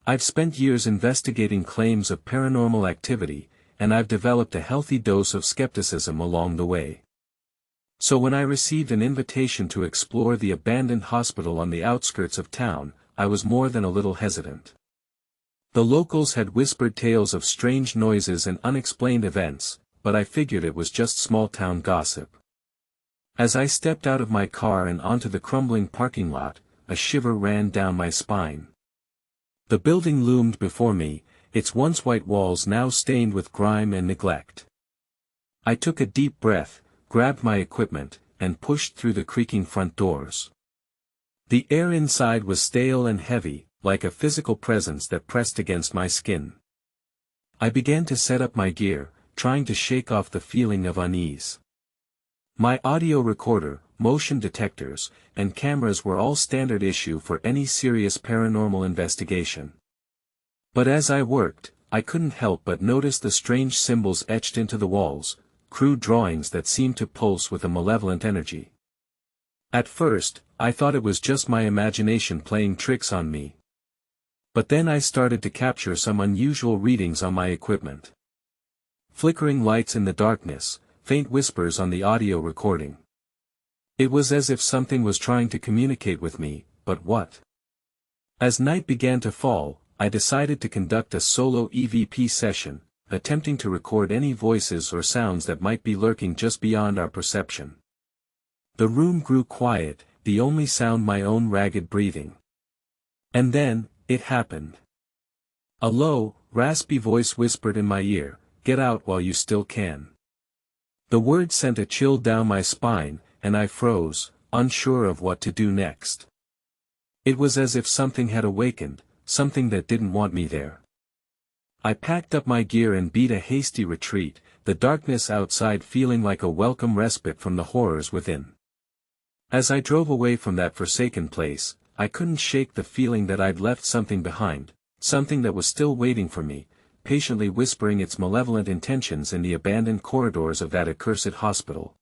I've spent years investigating claims of paranormal activity, and I've developed a healthy dose of skepticism along the way. So when I received an invitation to explore the abandoned hospital on the outskirts of town, I was more than a little hesitant. The locals had whispered tales of strange noises and unexplained events, but I figured it was just small-town gossip. As I stepped out of my car and onto the crumbling parking lot, a shiver ran down my spine. The building loomed before me, its once white walls now stained with grime and neglect. I took a deep breath, grabbed my equipment, and pushed through the creaking front doors. The air inside was stale and heavy, like a physical presence that pressed against my skin. I began to set up my gear, trying to shake off the feeling of unease. My audio recorder, motion detectors, and cameras were all standard issue for any serious paranormal investigation. But as I worked, I couldn't help but notice the strange symbols etched into the walls, crude drawings that seemed to pulse with a malevolent energy. At first, I thought it was just my imagination playing tricks on me. But then I started to capture some unusual readings on my equipment. Flickering lights in the darkness, faint whispers on the audio recording. It was as if something was trying to communicate with me, but what? As night began to fall, I decided to conduct a solo EVP session, attempting to record any voices or sounds that might be lurking just beyond our perception. The room grew quiet, the only sound my own ragged breathing. And then, it happened. A low, raspy voice whispered in my ear, "Get out while you still can." The word sent a chill down my spine, and I froze, unsure of what to do next. It was as if something had awakened, something that didn't want me there. I packed up my gear and beat a hasty retreat, the darkness outside feeling like a welcome respite from the horrors within. As I drove away from that forsaken place, I couldn't shake the feeling that I'd left something behind, something that was still waiting for me, patiently whispering its malevolent intentions in the abandoned corridors of that accursed hospital.